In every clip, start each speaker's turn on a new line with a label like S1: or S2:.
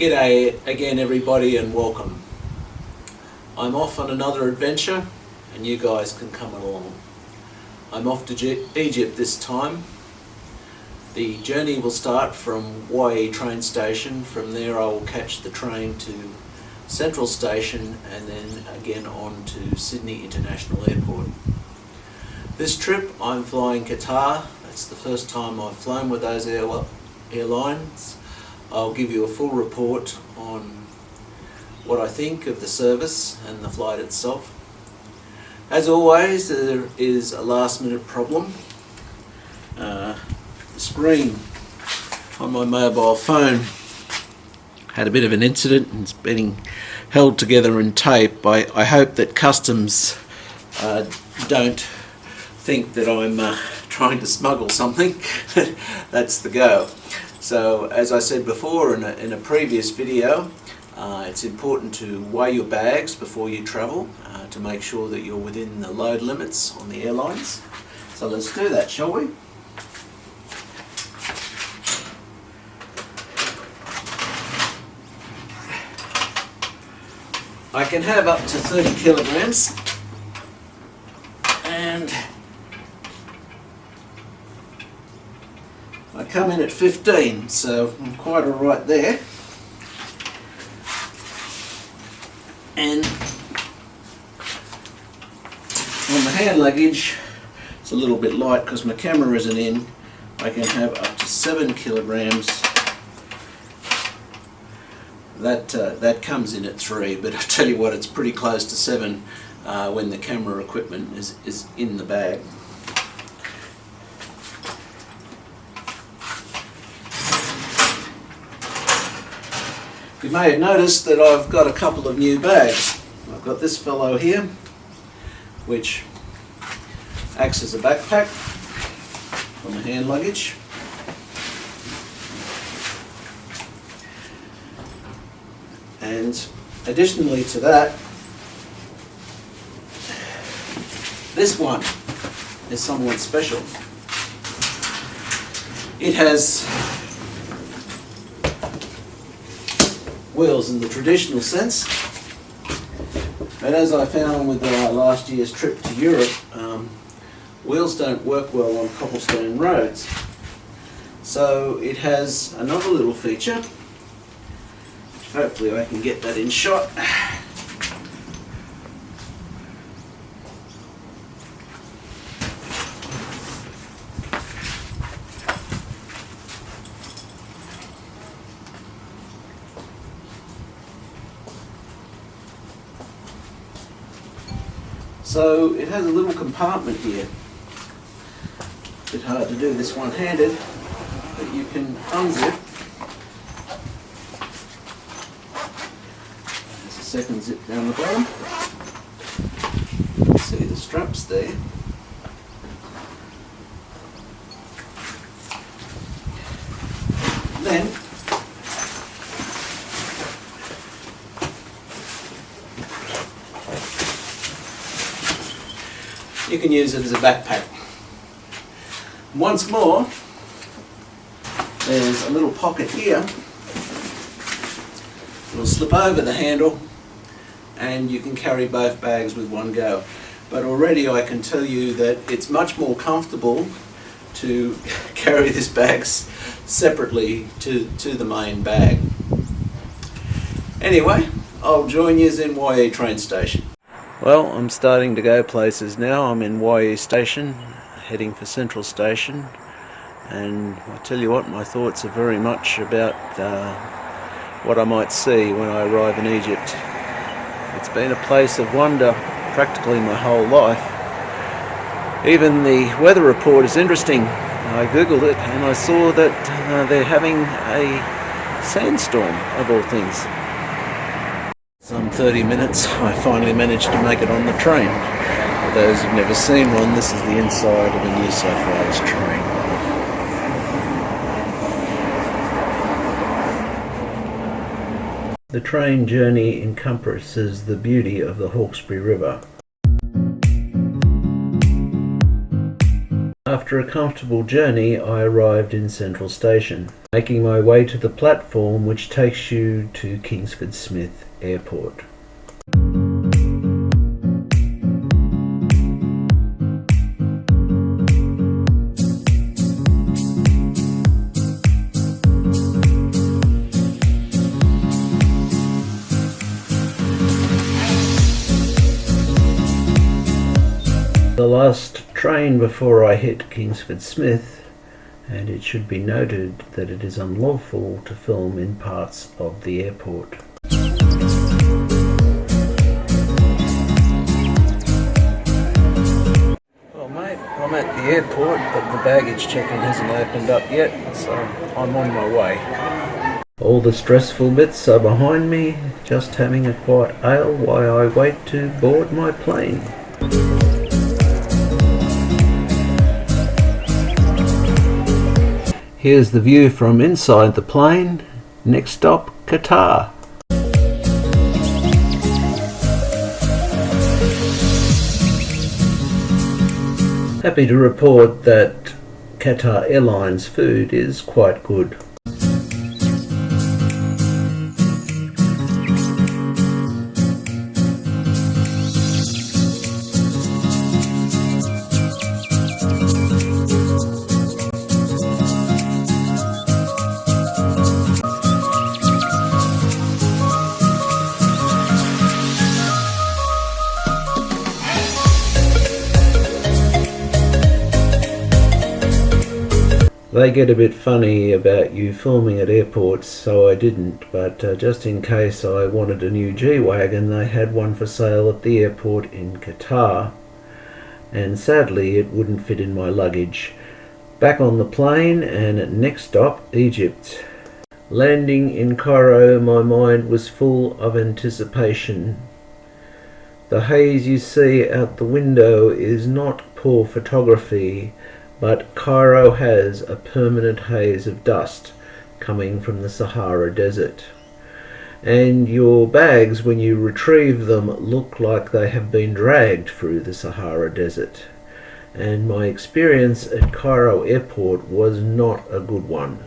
S1: G'day again everybody and welcome. I'm off on another adventure and you guys can come along. I'm off to Egypt this time. The journey will start from Yei train station. From there I will catch the train to Central Station and then again on to Sydney International Airport. This trip I'm flying Qatar. That's the first time I've flown with those airlines. I'll give you a full report on what I think of the service and the flight itself. As always, there is a last minute problem. The screen on my mobile phone had a bit of an incident and it's being held together in tape. I hope that customs don't think that I'm trying to smuggle something. That's the go. So as I said before in a previous video, it's important to weigh your bags before you travel to make sure that you're within the load limits on the airlines. So let's do that, shall we? I can have up to 30 kilograms and I come in at 15, so I'm quite alright there. And on the hand luggage, it's a little bit light because my camera isn't in. I can have up to 7 kilograms. That comes in at 3, but I tell you what, it's pretty close to 7 when the camera equipment is in the bag. You may have noticed that I've got a couple of new bags. I've got this fellow here, which acts as a backpack for my hand luggage. And additionally to that, this one is somewhat special. It has wheels in the traditional sense, but as I found with last year's trip to Europe, wheels don't work well on cobblestone roads. So it has another little feature. Hopefully I can get that in shot. So it has a little compartment here. A bit hard to do this one-handed, but you can unzip. There's a second zip down the bottom. You can see the straps there. Then you can use it as a backpack. Once more, there's a little pocket here. It'll slip over the handle and you can carry both bags with one go. But already I can tell you that it's much more comfortable to carry this bag separately to the main bag. Anyway, I'll join you in Yei train station. Well, I'm starting to go places now. I'm in Yei station, heading for Central Station, and I tell you what, my thoughts are very much about what I might see when I arrive in Egypt. It's been a place of wonder practically my whole life. Even the weather report is interesting. I googled it and I saw that they're having a sandstorm, of all things. Some 30 minutes, I finally managed to make it on the train. For those who've never seen one, this is the inside of a New South Wales train. The train journey encompasses the beauty of the Hawkesbury River.
S2: After a comfortable journey, I arrived in Central Station, making my way to the platform which takes you to Kingsford Smith Airport. The last train before I hit Kingsford Smith, and it should be noted that it is unlawful to film in parts of the airport. Well mate, I'm at the airport, but the baggage check-in hasn't opened up yet, so I'm on my way. All the stressful bits are behind me, just having a quiet ale while I wait to board my plane. Here's the view from inside the plane. Next stop, Qatar. Happy to report that Qatar Airlines food is quite good. They get a bit funny about you filming at airports, so I didn't, but just in case I wanted a new G-Wagon, they had one for sale at the airport in Qatar, and sadly it wouldn't fit in my luggage. Back on the plane, and next stop, Egypt. Landing in Cairo, my mind was full of anticipation. The haze you see out the window is not poor photography, but Cairo has a permanent haze of dust coming from the Sahara Desert. And your bags, when you retrieve them, look like they have been dragged through the Sahara Desert. And my experience at Cairo Airport was not a good one.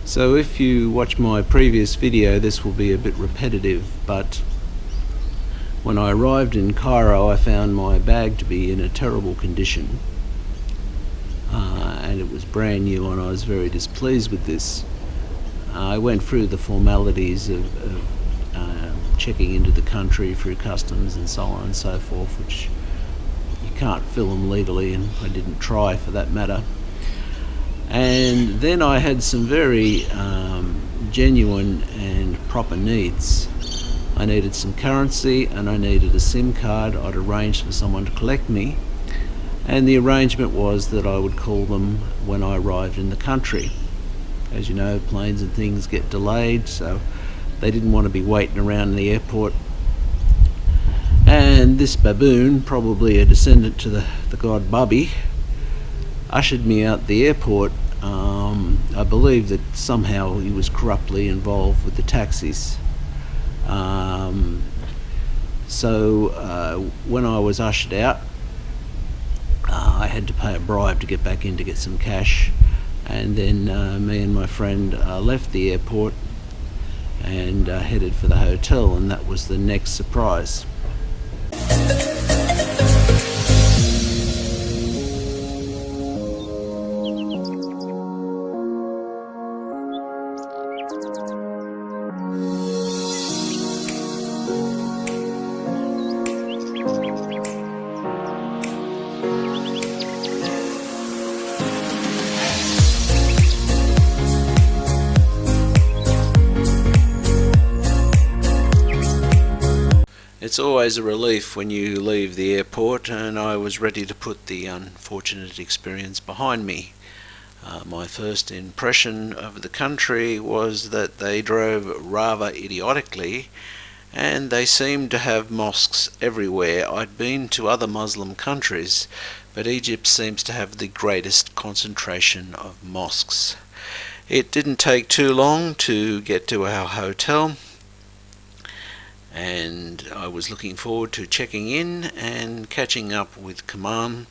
S2: So if you watch my previous video, this will be a bit repetitive, but when I arrived in Cairo I found my bag to be in a terrible condition, and it was brand new, and I was very displeased with this. I went through the formalities of checking into the country through customs and so on and so forth, which you can't film legally, and I didn't try for that matter. And then I had some very genuine and proper needs. I needed some currency and I needed a SIM card. I'd arranged for someone to collect me, and the arrangement was that I would call them when I arrived in the country. As you know, planes and things get delayed, so they didn't want to be waiting around in the airport. And this baboon, probably a descendant to the god Bubby, ushered me out the airport. I believe that somehow he was corruptly involved with the taxis. So when I was ushered out, I had to pay a bribe to get back in to get some cash, and then me and my friend left the airport and headed for the hotel, and that was the next surprise.
S1: It's always a relief when you leave the airport, and I was ready to put the unfortunate experience behind me. My first impression of the country was that they drove rather idiotically, and they seemed to have mosques everywhere. I'd been to other Muslim countries, but Egypt seems to have the greatest concentration of mosques. It didn't take too long to get to our hotel, and I was looking forward to checking in and catching up with Kaman,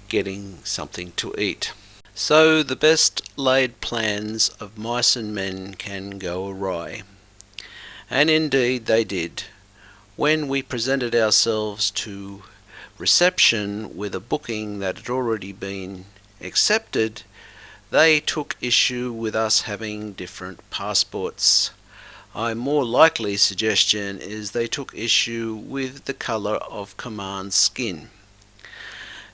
S1: getting something to eat. So the best laid plans of mice and men can go awry. And indeed they did. When we presented ourselves to reception with a booking that had already been accepted, they took issue with us having different passports. A more likely suggestion is they took issue with the colour of Kaman's skin.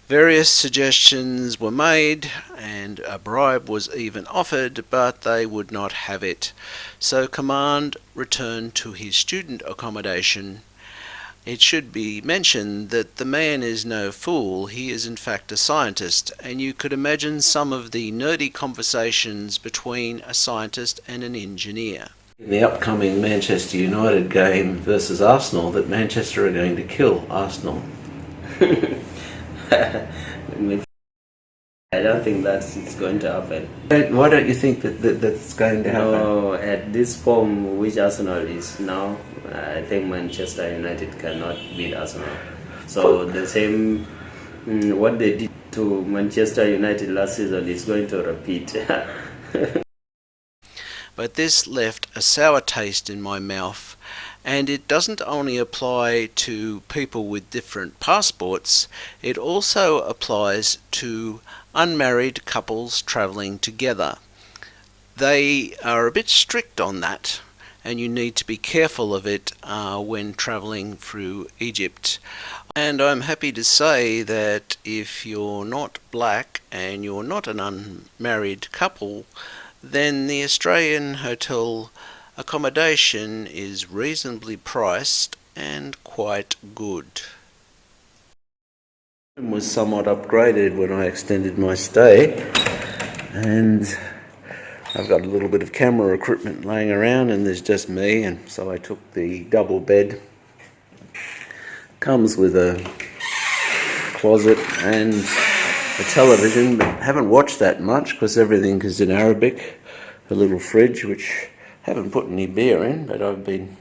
S1: Various suggestions were made and a bribe was even offered, but they would not have it. So Kaman returned to his student accommodation. It should be mentioned that the man is no fool. He is in fact a scientist, and you could imagine some of the nerdy conversations between a scientist and an engineer.
S2: In the upcoming Manchester United game versus Arsenal, that Manchester are going to kill Arsenal.
S3: I don't think that it's going to happen.
S2: Why don't you think that's going to happen?
S3: No, at this form which Arsenal is now, I think Manchester United cannot beat Arsenal. So the same, what they did to Manchester United last season is going to repeat.
S1: But this left a sour taste in my mouth, and it doesn't only apply to people with different passports, it also applies to unmarried couples travelling together. They are a bit strict on that, and you need to be careful of it when travelling through Egypt. And I'm happy to say that if you're not black and you're not an unmarried couple, then the Australian hotel accommodation is reasonably priced and quite good.
S2: It was somewhat upgraded when I extended my stay, and I've got a little bit of camera equipment laying around, and there's just me, and so I took the double bed. Comes with a closet and a television, but haven't watched that much because everything is in Arabic. A little fridge, which haven't put any beer in, but I've been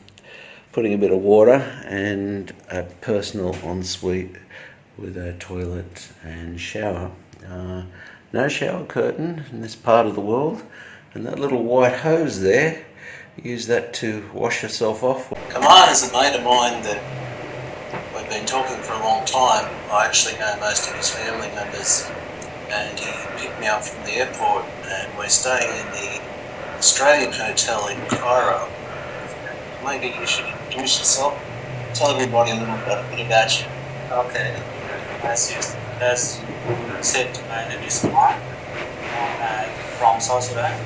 S2: putting a bit of water, and a personal ensuite with a toilet and shower. No shower curtain in this part of the world, and that little white hose there, use that to wash yourself off.
S1: Kaman is a mate of mine that we've been talking for a long time. I actually know most of his family members, and he picked me up from the airport, and we're staying in the Australian Hotel in Cairo. Maybe you should introduce yourself, tell everybody a little bit about you.
S4: Okay, as you said, my name is Mark. I'm from South Sudan.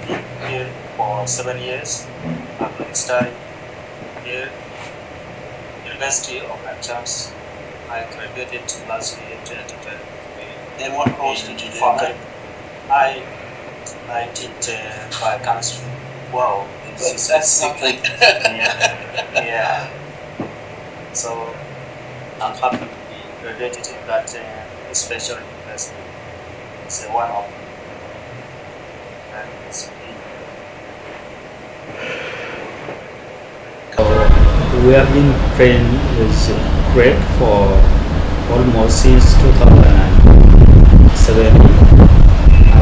S4: Been here for 7 years. I've been studying here, University of Champs. I graduated last year, 2020.
S1: Then what course did you do?
S4: I did biochemistry.
S1: Wow, that's something.
S4: Yeah. So I'm happy to be graduated in that special university. It's one of them. And it's
S5: we have been friends with Greg for almost since 2007.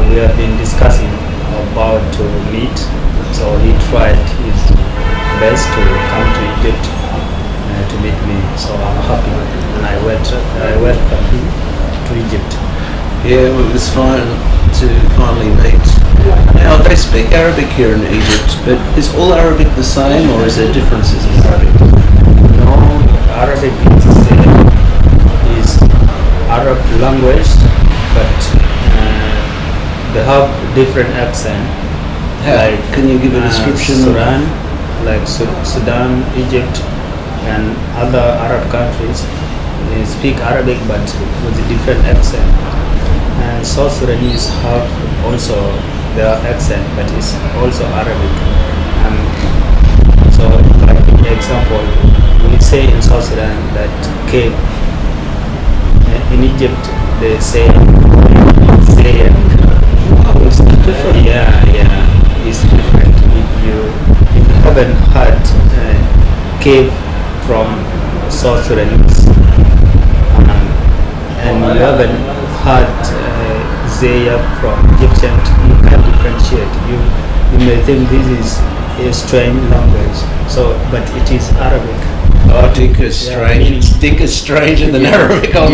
S5: We have been discussing about to meet, so he tried his best to come to Egypt to meet me. So I'm happy, and I welcome him to Egypt.
S2: Yeah, it was fine to finally meet. Now, they speak Arabic here in Egypt, but is all Arabic the same, or is there differences in Arabic?
S5: No, Arabic is Arab language, but they have different accent.
S2: Can you give a description?
S5: Sudan, like Sudan, Egypt, and other Arab countries they speak Arabic but with a different accent. And South Sudanese have also their accent, but it's also Arabic. So, like for example, we say in South Sudan that cave. In Egypt, they say
S2: Oh, it's different.
S5: yeah, it's different. If you haven't had cave from South Sudanese, and you haven't had Zaya from Egyptian, you can't differentiate. You may think this is a strange language, so but it is Arabic.
S2: Oh, Dinka's strange.
S5: Yeah,
S2: Dinka's stranger than Arabic. I'll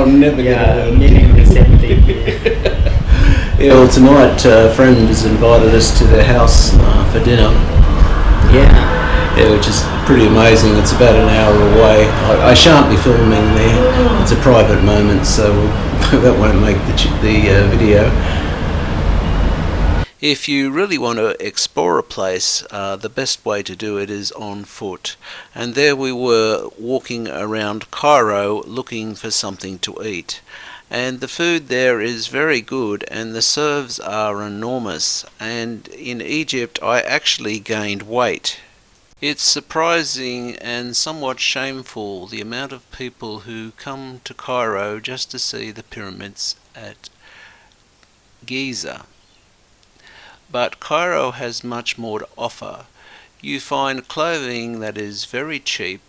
S2: never get a word.
S5: Meaning the same thing.
S2: Yeah, well, tonight a friend has invited us to their house for dinner.
S5: Yeah.
S2: Which is pretty amazing. It's about an hour away. I shan't be filming there. It's a private moment, so that won't make the video.
S1: If you really want to explore a place, the best way to do it is on foot. And there we were walking around Cairo looking for something to eat. And the food there is very good and the serves are enormous. And in Egypt I actually gained weight. It's surprising and somewhat shameful the amount of people who come to Cairo just to see the pyramids at Giza. But Cairo has much more to offer. You find clothing that is very cheap.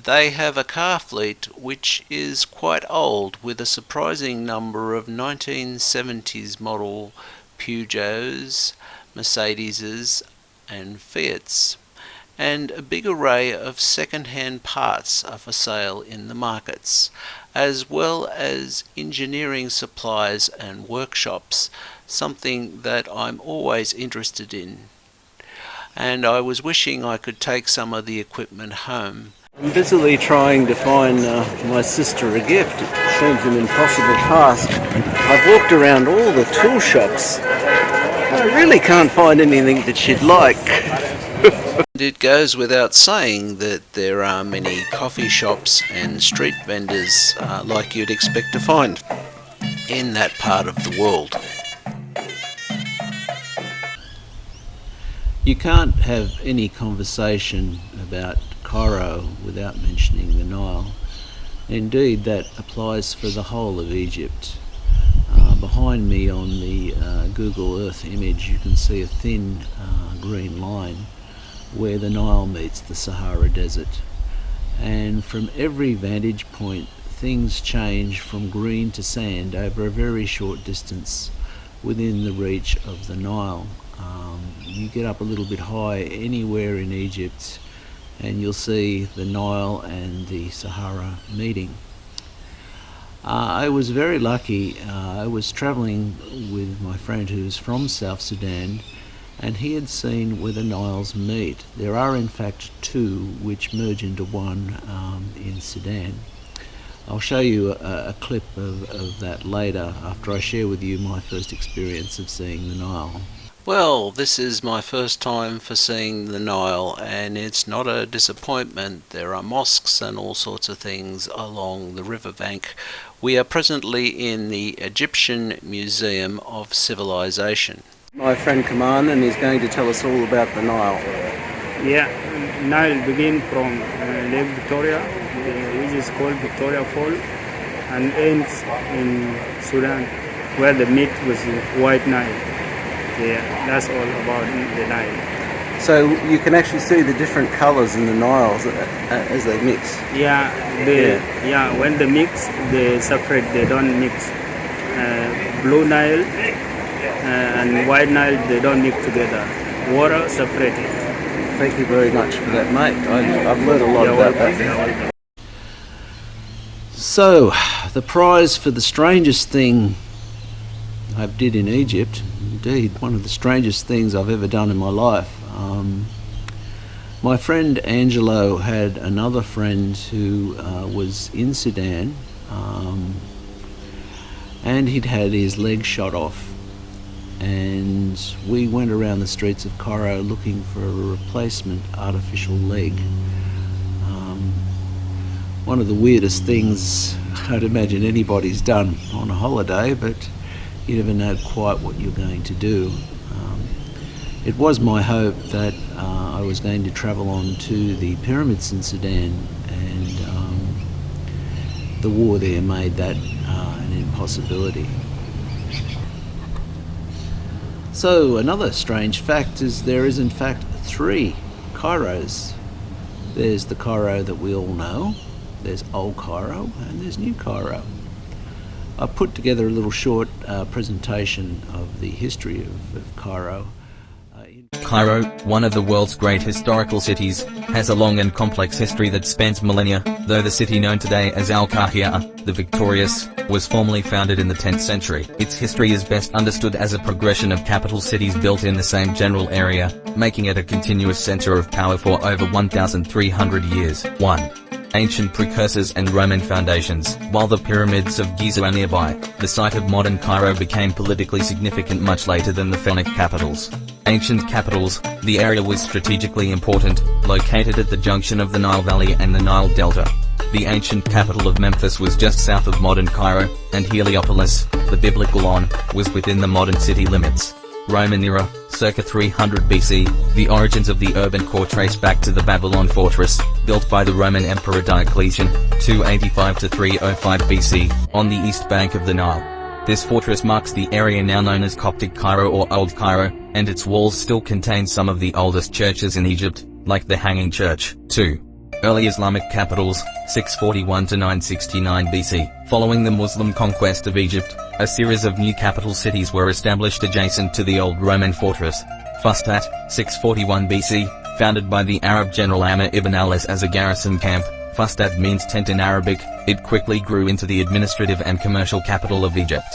S1: They have a car fleet which is quite old, with a surprising number of 1970s model Peugeots, Mercedeses and Fiats, and a big array of second-hand parts are for sale in the markets, as well as engineering supplies and workshops, something that I'm always interested in. And I was wishing I could take some of the equipment home.
S2: I'm busily trying to find my sister a gift. It seems an impossible task. I've walked around all the tool shops. I really can't find anything that she'd like.
S1: It goes without saying that there are many coffee shops and street vendors like you'd expect to find in that part of the world. You can't have any conversation about Cairo without mentioning the Nile. Indeed, that applies for the whole of Egypt. Behind me on the Google Earth image you can see a thin green line where the Nile meets the Sahara Desert. And from every vantage point things change from green to sand over a very short distance within the reach of the Nile. You get up a little bit high anywhere in Egypt and you'll see the Nile and the Sahara meeting. I was very lucky. I was travelling with my friend who's from South Sudan, and he had seen where the Niles meet. There are in fact two which merge into one in Sudan. I'll show you a clip of that later after I share with you my first experience of seeing the Nile. Well, this is my first time for seeing the Nile, and it's not a disappointment. There are mosques and all sorts of things along the riverbank. We are presently in the Egyptian Museum of Civilization. My friend Kaman, and he's going to tell us all about the Nile.
S5: Yeah, Nile begins from Lake Victoria, which is called Victoria Fall, and ends in Sudan, where the meet was White Nile. Yeah, that's all about the Nile.
S2: So you can actually see the different colours in the Niles as they mix.
S5: Yeah, when they mix, they separate, they don't mix. Blue Nile and White Nile, they don't mix together. Water separated.
S2: Thank you very much for that, mate. I've learned a lot about that.
S1: So, the prize for the strangest thing I did in Egypt, indeed one of the strangest things I've ever done in my life. My friend Angelo had another friend who was in Sudan, and he'd had his leg shot off,
S2: and we went around the streets of Cairo looking for a replacement artificial leg. One of the weirdest things I'd imagine anybody's done on a holiday, but you never know quite what you're going to do. It was my hope that I was going to travel on to the pyramids in Sudan, and the war there made that an impossibility. So another strange fact is there is in fact 3 Cairos. There's the Cairo that we all know, there's Old Cairo, and there's New Cairo. I put together a little short presentation of the history of Cairo.
S6: Cairo, one of the world's great historical cities, has a long and complex history that spans millennia, though the city known today as Al-Qahira, the Victorious, was formerly founded in the 10th century. Its history is best understood as a progression of capital cities built in the same general area, making it a continuous center of power for over 1,300 years. 1. Ancient precursors and Roman foundations. While the pyramids of Giza are nearby, the site of modern Cairo became politically significant much later than the Phoenician capitals. Ancient capitals, the area was strategically important, located at the junction of the Nile Valley and the Nile Delta. The ancient capital of Memphis was just south of modern Cairo, and Heliopolis, the biblical On, was within the modern city limits. Roman era, circa 300 BC, the origins of the urban core trace back to the Babylon fortress, built by the Roman Emperor Diocletian, 285 to 305 BC, on the east bank of the Nile. This fortress marks the area now known as Coptic Cairo or Old Cairo, and its walls still contain some of the oldest churches in Egypt, like the Hanging Church. 2. Early Islamic capitals, 641 to 969 BC. Following the Muslim conquest of Egypt, a series of new capital cities were established adjacent to the old Roman fortress. Fustat, 641 BC, founded by the Arab general Amr ibn al-As as a garrison camp. Fustat means tent in Arabic. It quickly grew into the administrative and commercial capital of Egypt.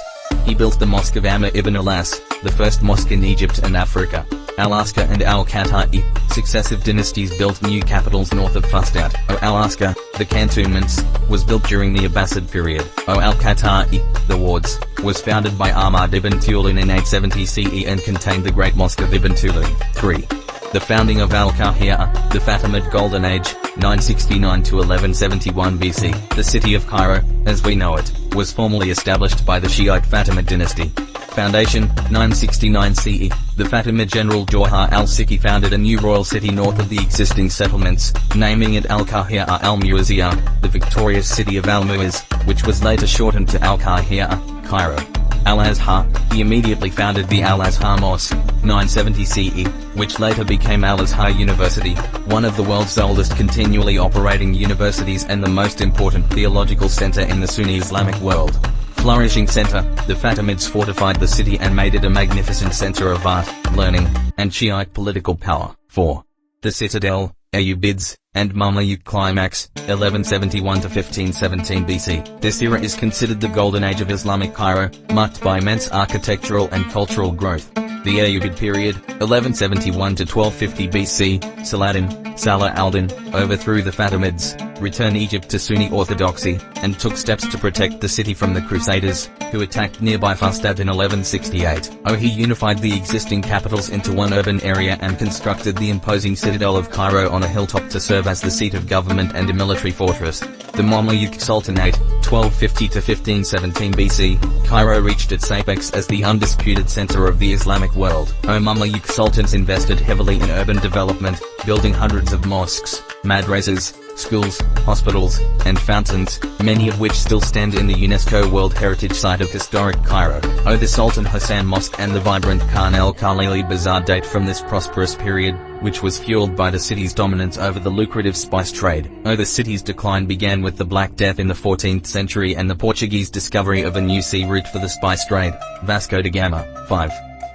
S6: He built the Mosque of Amr ibn al-As, the first mosque in Egypt and Africa. Al-Askar and Al-Qatar, successive dynasties built new capitals north of Fustat. Al-Askar, the cantonments, was built during the Abbasid period. Al-Qatar, the wards, was founded by Ahmad ibn Tulun in 870 CE and contained the Great Mosque of Ibn Tulun. 3. The founding of Al-Qahira, the Fatimid Golden Age, 969 to 1171 BC. The city of Cairo, as we know it, was formally established by the Shiite Fatimid dynasty. Foundation, 969 CE. The Fatimid general Johar al-Siki founded a new royal city north of the existing settlements, naming it Al-Qahira al-Muazziyah, the victorious city of Al-Mu'izz, which was later shortened to Al-Qahira, Cairo. Al-Azhar, he immediately founded the Al-Azhar Mosque, 970 CE, which later became Al-Azhar University, one of the world's oldest continually operating universities and the most important theological center in the Sunni Islamic world. Flourishing center, the Fatimids fortified the city and made it a magnificent center of art, learning, and Shiite political power. 4. The citadel, Ayyubids, and Mamluk climax, 1171 to 1517 BC. This era is considered the golden age of Islamic Cairo, marked by immense architectural and cultural growth. The Ayyubid period, 1171 to 1250 BC, Saladin, Salah al-Din, overthrew the Fatimids, returned Egypt to Sunni orthodoxy, and took steps to protect the city from the Crusaders, who attacked nearby Fustat in 1168. He unified the existing capitals into one urban area and constructed the imposing citadel of Cairo on a hilltop to serve as the seat of government and a military fortress. The Mamluk Sultanate, 1250 to 1517 BC, Cairo reached its apex as the undisputed center of the Islamic world. Mamluk sultans invested heavily in urban development, building hundreds of mosques, madrasas, schools, hospitals, and fountains, many of which still stand in the UNESCO World Heritage Site of Historic Cairo. The Sultan Hassan Mosque and the vibrant Khan el-Khalili Bazaar date from this prosperous period, which was fueled by the city's dominance over the lucrative spice trade. The city's decline began with the Black Death in the 14th century and the Portuguese discovery of a new sea route for the spice trade, Vasco da Gama. 5.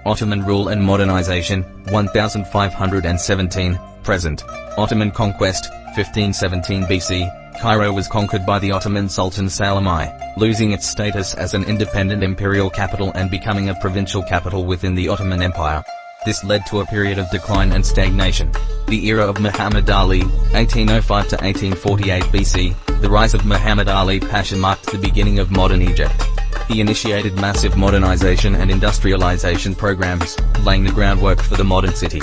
S6: Ottoman rule and modernization, 1517, present. Ottoman conquest, 1517 BC, Cairo was conquered by the Ottoman Sultan Salim I, losing its status as an independent imperial capital and becoming a provincial capital within the Ottoman Empire. This led to a period of decline and stagnation. The era of Muhammad Ali, 1805 to 1848 BC, the rise of Muhammad Ali Pasha marked the beginning of modern Egypt. He initiated massive modernization and industrialization programs, laying the groundwork for the modern city.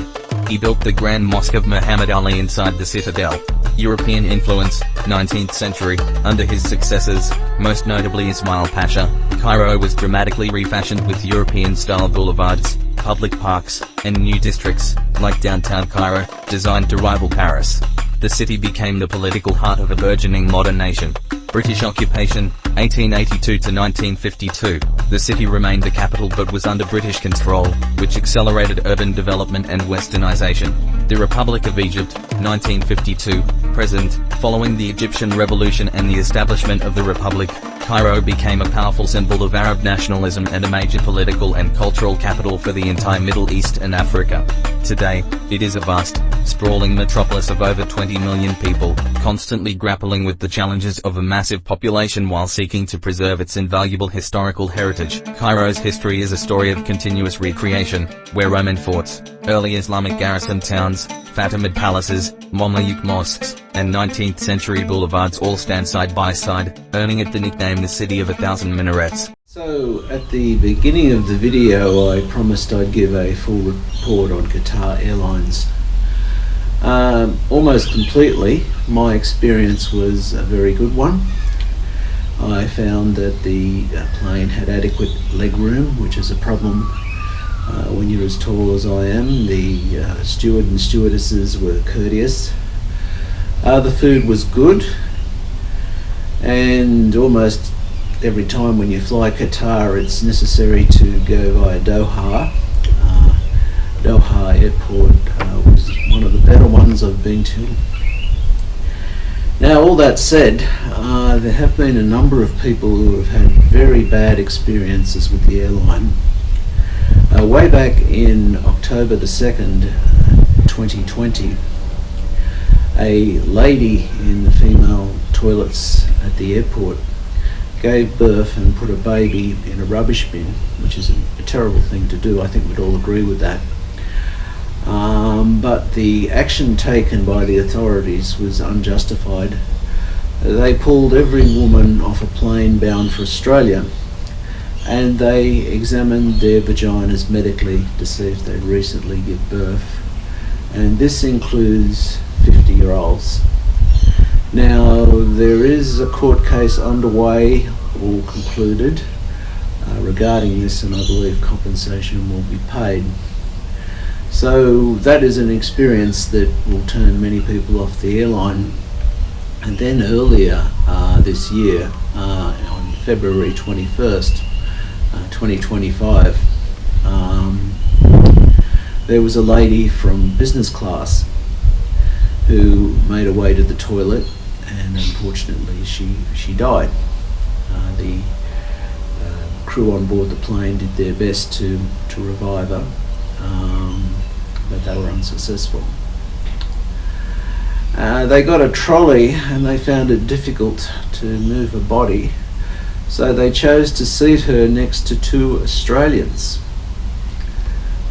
S6: He built the Grand Mosque of Muhammad Ali inside the citadel. European influence, 19th century. Under his successors, most notably Ismail Pasha, Cairo was dramatically refashioned with European-style boulevards, public parks, and new districts, like downtown Cairo, designed to rival Paris. The city became the political heart of a burgeoning modern nation. British occupation, 1882 to 1952. The city remained the capital but was under British control, which accelerated urban development and westernization. The Republic of Egypt, 1952, present. Following the Egyptian Revolution and the establishment of the Republic, Cairo became a powerful symbol of Arab nationalism and a major political and cultural capital for the entire Middle East and Africa. Today, it is a vast, sprawling metropolis of over 20 million people, constantly grappling with the challenges of a massive population while seeking to preserve its invaluable historical heritage. Cairo's history is a story of continuous recreation, where Roman forts, early Islamic garrison towns, Fatimid palaces, Mameluke mosques, and 19th century boulevards all stand side by side, earning it the nickname the City of a Thousand Minarets.
S2: So, at the beginning of the video I promised I'd give a full report on Qatar Airlines. Almost completely, my experience was a very good one. I found that the plane had adequate leg room, which is a problem when you're as tall as I am. The steward and stewardesses were courteous. The food was good, and almost every time when you fly Qatar it's necessary to go via Doha. Doha airport was one of the better ones I've been to. Now, all that said, there have been a number of people who have had very bad experiences with the airline. Way back in October the 2nd, 2020, a lady in the female toilets at the airport gave birth and put a baby in a rubbish bin, which is a terrible thing to do. I think we'd all agree with that. But the action taken by the authorities was unjustified. They pulled every woman off a plane bound for Australia, and they examined their vaginas medically to see if they'd recently given birth. And this includes 50-year-olds. Now, there is a court case underway or concluded regarding this, and I believe compensation will be paid. So that is an experience that will turn many people off the airline. And then earlier this year, on February 21st, 2025, there was a lady from business class who made her way to the toilet, and unfortunately she died. The crew on board the plane did their best to revive her, but they were unsuccessful. They got a trolley and they found it difficult to move her body, so they chose to seat her next to two Australians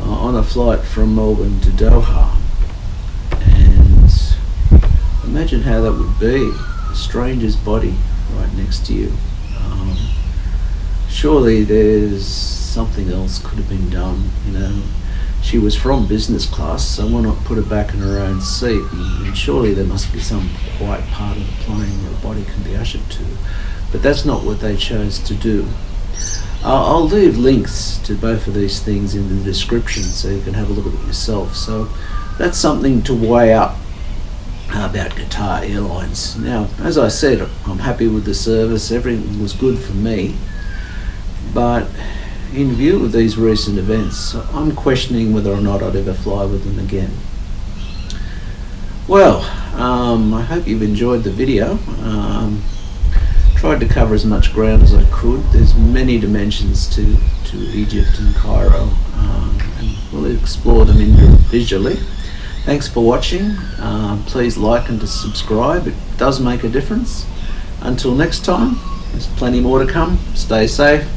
S2: on a flight from Melbourne to Doha. And imagine how that would be, a stranger's body right next to you. Surely there's something else could have been done, you know. She was from business class, so why not put her back in her own seat? And surely there must be some quiet part of the plane where a body can be ushered to. But that's not what they chose to do. I'll leave links to both of these things in the description so you can have a look at it yourself. So that's something to weigh up about Qatar Airlines. Now, as I said, I'm happy with the service. Everything was good for me. But in view of these recent events, I'm questioning whether or not I'd ever fly with them again. Well, I hope you've enjoyed the video. Tried to cover as much ground as I could. There's many dimensions to Egypt and Cairo, and we'll explore them individually. Thanks for watching. Please like and subscribe. It does make a difference. Until next time, there's plenty more to come. Stay safe.